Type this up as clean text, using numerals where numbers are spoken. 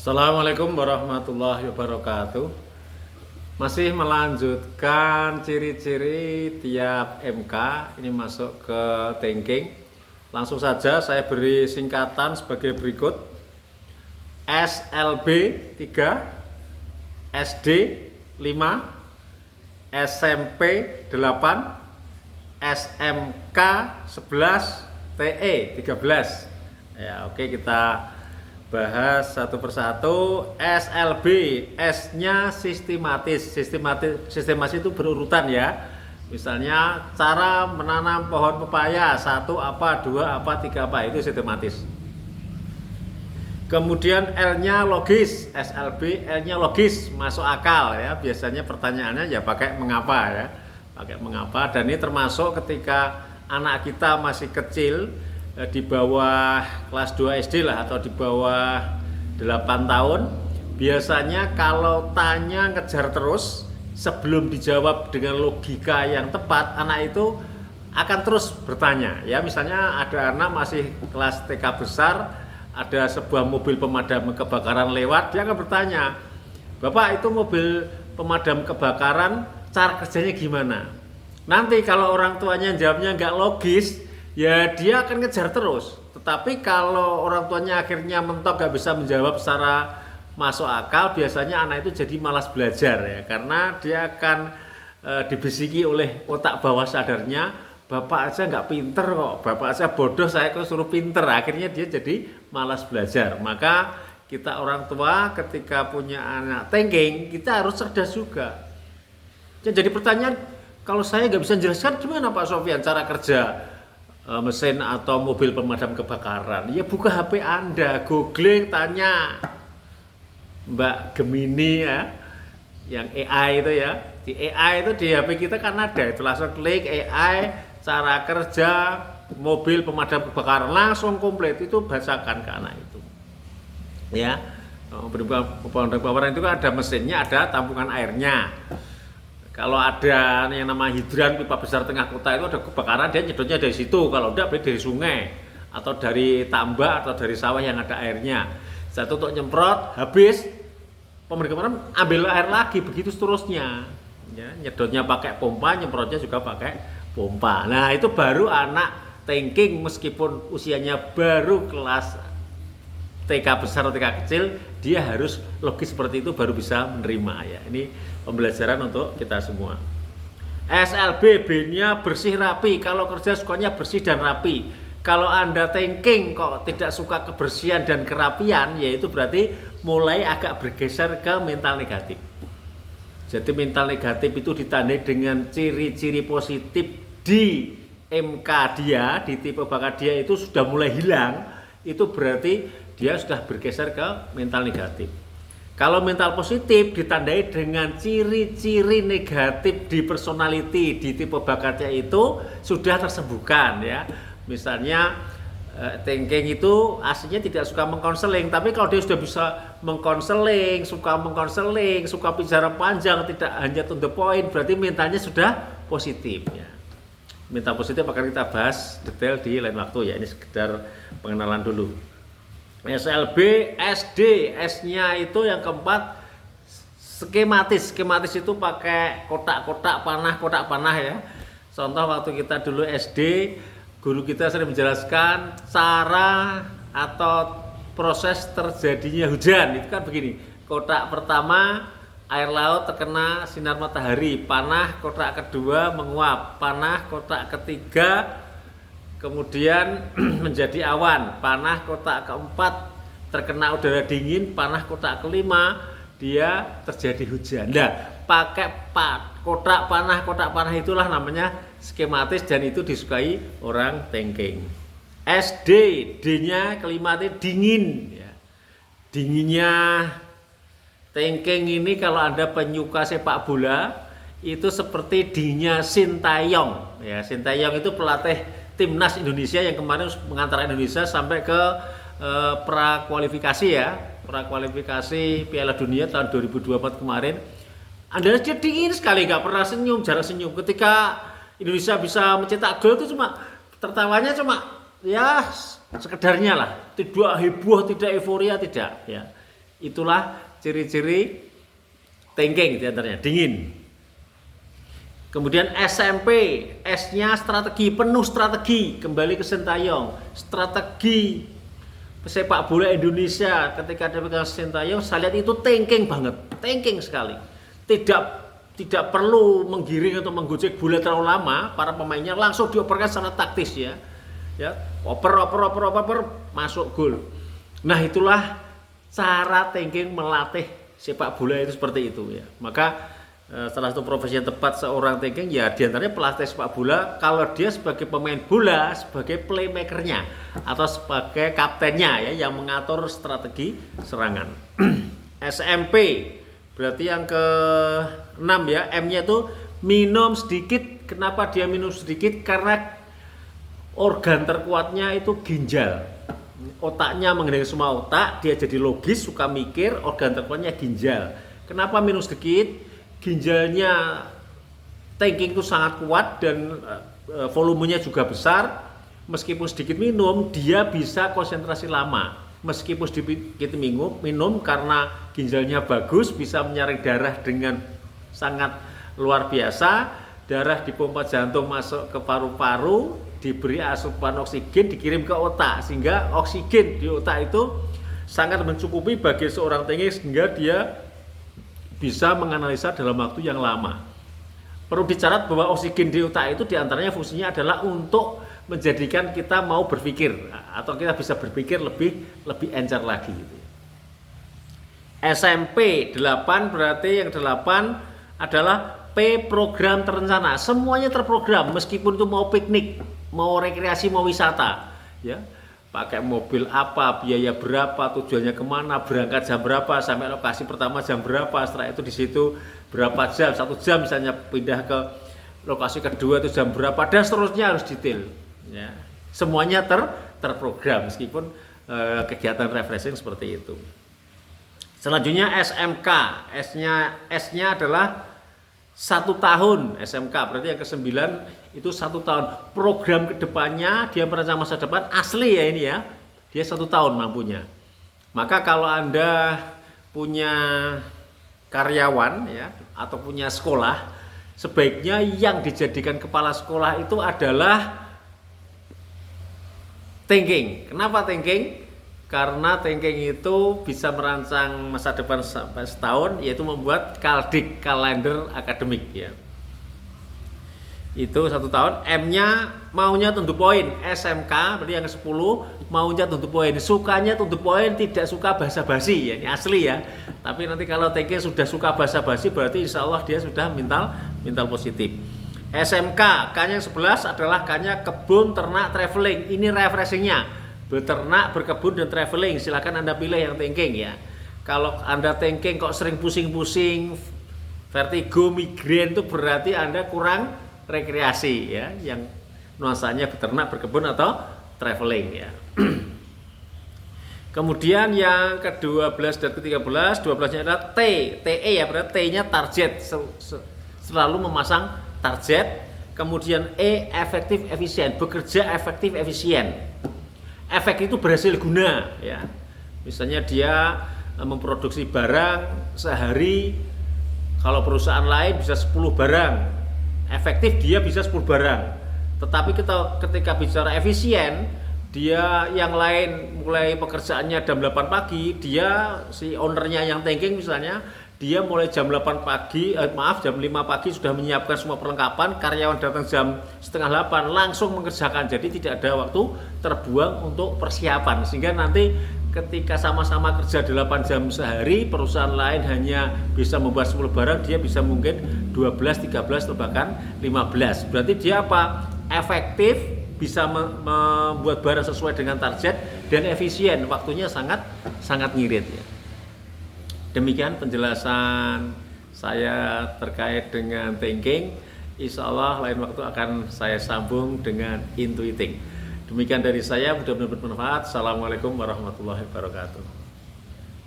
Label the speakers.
Speaker 1: Assalamualaikum warahmatullahi wabarakatuh. Masih melanjutkan ciri-ciri tiap MK. Ini masuk ke thinking. Langsung saja saya beri singkatan sebagai berikut: SLB 3, SD 5, SMP 8, SMK 11, TE 13. Ya, oke, kita bahas satu persatu. SLB, S-nya sistematis itu berurutan ya. Misalnya cara menanam pohon pepaya, 1 apa, 2 apa, 3 apa, itu sistematis. Kemudian L-nya logis, SLB L-nya logis, masuk akal ya. Biasanya pertanyaannya ya pakai mengapa ya. Pakai mengapa, dan ini termasuk ketika anak kita masih kecil, di bawah kelas 2 SD lah, atau di bawah 8 tahun, biasanya kalau tanya ngejar terus sebelum dijawab dengan logika yang tepat, anak itu akan terus bertanya ya. Misalnya ada anak masih kelas TK besar, ada sebuah mobil pemadam kebakaran lewat, dia akan bertanya, "Bapak, itu mobil pemadam kebakaran cara kerjanya gimana?" Nanti kalau orang tuanya jawabnya nggak logis, ya dia akan ngejar terus. Tetapi kalau orang tuanya akhirnya mentok gak bisa menjawab secara masuk akal, biasanya anak itu jadi malas belajar ya, karena dia akan dibisiki oleh otak bawah sadarnya, "Bapak aja nggak pinter kok, bapak aja bodoh, saya kok suruh pinter." Akhirnya dia jadi malas belajar. Maka kita orang tua ketika punya anak thinking, kita harus cerdas juga. Jadi pertanyaan, kalau saya nggak bisa jelaskan, gimana Pak Sofyan cara kerja mesin atau mobil pemadam kebakaran? Ya buka HP Anda, googling, tanya Mbak Gemini ya, yang AI itu ya. Di AI itu di HP kita kan ada, itu langsung klik AI cara kerja mobil pemadam kebakaran, langsung komplit, itu bacakan ke anak itu ya. Pemadam kebakaran itu kan ada mesinnya, ada tampungan airnya. Kalau ada yang nama hidran, pipa besar tengah kota, itu ada kebakaran, dia nyedotnya dari situ. Kalau enggak, dari sungai atau dari tambak atau dari sawah yang ada airnya. Satu untuk nyemprot, habis pemadam kebakaran ambil air lagi, begitu seterusnya ya. Nyedotnya pakai pompa, nyemprotnya juga pakai pompa. Nah, itu baru anak thinking, meskipun usianya baru kelas TK besar atau TK kecil, dia harus logis seperti itu baru bisa menerima ya. Ini pembelajaran untuk kita semua. SLB, B-nya bersih rapi. Kalau kerja sukanya bersih dan rapi. Kalau Anda thinking kok tidak suka kebersihan dan kerapian, yaitu berarti mulai agak bergeser ke mental negatif. Jadi mental negatif itu ditandai dengan ciri-ciri positif di MK dia, di tipe bakat dia itu sudah mulai hilang. Itu berarti dia sudah bergeser ke mental negatif. Kalau mental positif ditandai dengan ciri-ciri negatif di personality, di tipe bakatnya itu sudah tersembuhkan ya. Misalnya thinking itu aslinya tidak suka mengkonseling, tapi kalau dia sudah bisa mengkonseling, suka bicara panjang, tidak hanya to the point, berarti mentalnya sudah positif ya. Mental positif akan kita bahas detail di lain waktu ya. Ini sekedar pengenalan dulu. SLB, SD, S-nya itu yang keempat skematis. Skematis itu pakai kotak panah ya. Contoh waktu kita dulu SD, guru kita sering menjelaskan cara atau proses terjadinya hujan. Itu kan begini, kotak pertama air laut terkena sinar matahari, panah kotak kedua menguap, panah kotak ketiga kemudian menjadi awan, panah kotak keempat terkena udara dingin, panah kotak kelima dia terjadi hujan. Nah, pakai kotak panah itulah namanya skematis, dan itu disukai orang thinking. SD, D-nya kelima itu dingin ya. Dinginnya thinking ini kalau Anda penyuka sepak bola, itu seperti dinginnya Sintayong ya. Sintayong itu pelatih timnas Indonesia yang kemarin mengantar Indonesia sampai ke prakualifikasi ya, prakualifikasi Piala Dunia tahun 2024 kemarin. Anda dia dingin sekali, gak pernah senyum, jarang senyum. Ketika Indonesia bisa mencetak gol itu cuma tertawanya cuma ya sekedarnya lah, tidak heboh, tidak euforia, tidak ya. Itulah ciri-ciri thinking diantaranya, dingin. Kemudian SMP, S-nya strategi, penuh strategi, kembali ke Sintayong. Strategi sepak bola Indonesia ketika dia pegang Sintayong, saya lihat itu thinking banget, thinking sekali. Tidak perlu menggiring atau menggocek bola terlalu lama, para pemainnya langsung dioperkan secara taktis ya. Ya, oper, masuk gol. Nah, itulah cara thinking melatih sepak bola itu seperti itu ya. Maka salah satu profesi yang tepat seorang thinking ya diantaranya pelatih sepak bola, kalau dia sebagai pemain bola, sebagai playmakernya atau sebagai kaptennya ya, yang mengatur strategi serangan. SMP berarti yang ke-6 ya, M-nya itu minum sedikit. Kenapa dia minum sedikit? Karena organ terkuatnya itu ginjal. Otaknya mengenai semua otak, dia jadi logis, suka mikir, organ terkuatnya ginjal. Kenapa minum sedikit? Ginjalnya thinking itu sangat kuat dan volumenya juga besar. Meskipun sedikit minum, dia bisa konsentrasi lama. Meskipun sedikit minum karena ginjalnya bagus, bisa menyaring darah dengan sangat luar biasa. Darah dipompa jantung masuk ke paru-paru, diberi asupan oksigen, dikirim ke otak, sehingga oksigen di otak itu sangat mencukupi bagi seorang thinking sehingga dia bisa menganalisa dalam waktu yang lama. Perlu dicatat bahwa oksigen di otak itu diantaranya fungsinya adalah untuk menjadikan kita mau berpikir atau kita bisa berpikir lebih encer lagi gitu. SMP 8 berarti yang 8 adalah P, program terencana. Semuanya terprogram, meskipun itu mau piknik, mau rekreasi, mau wisata ya. Pakai mobil apa, biaya berapa, tujuannya kemana, berangkat jam berapa, sampai lokasi pertama jam berapa, setelah itu di situ berapa jam, 1 jam misalnya pindah ke lokasi kedua itu jam berapa, dan seterusnya harus detail ya. Semuanya terprogram, meskipun kegiatan refreshing seperti itu. Selanjutnya SMK, S-nya adalah 1 tahun. SMK berarti yang ke-9 itu 1 tahun. Program kedepannya dia merancang masa depan asli ya ini ya. Dia 1 tahun mampunya. Maka kalau Anda punya karyawan ya atau punya sekolah, sebaiknya yang dijadikan kepala sekolah itu adalah thinking. Kenapa thinking? Karena thinking itu bisa merancang masa depan sampai setahun, yaitu membuat kaldik, kalender akademik ya. Itu 1 tahun. M-nya maunya to the point. SMK berarti yang ke-10 maunya to the point. Sukanya to the point, tidak suka basa-basi ya. Ini asli ya. Tapi nanti kalau thinking sudah suka basa-basi berarti insya Allah dia sudah mental positif. SMK, K-nya 11 adalah K-nya kebun, ternak, traveling. Ini refreshingnya. Beternak, berkebun, dan traveling. Silakan Anda pilih yang thinking ya. Kalau Anda thinking kok sering pusing-pusing, vertigo, migrain, itu berarti Anda kurang rekreasi ya, yang nuansanya beternak, berkebun, atau traveling ya. Kemudian yang ke-12 dan ke-13, 12-nya adalah T, TE ya, berarti T-nya target, selalu memasang target. Kemudian E, efektif, efisien, bekerja efektif, efisien. Efek itu berhasil guna ya. Misalnya dia memproduksi barang sehari, kalau perusahaan lain bisa 10 barang. Efektif dia bisa 10 barang. Tetapi ketika bicara efisien, dia yang lain mulai pekerjaannya jam 8 pagi, dia si ownernya yang thinking misalnya, dia mulai jam 8 pagi, jam 5 pagi sudah menyiapkan semua perlengkapan, karyawan datang jam setengah 8 langsung mengerjakan. Jadi tidak ada waktu terbuang untuk persiapan, sehingga nanti ketika sama-sama kerja 8 jam sehari, perusahaan lain hanya bisa membuat 10 barang, dia bisa mungkin 12, 13 atau bahkan 15. Berarti dia apa? Efektif, bisa membuat barang sesuai dengan target, dan efisien, waktunya sangat ngirit ya. Demikian penjelasan saya terkait dengan thinking. Insya Allah lain waktu akan saya sambung dengan intuiting. Demikian dari saya, mudah-mudahan bermanfaat. Assalamualaikum warahmatullahi wabarakatuh.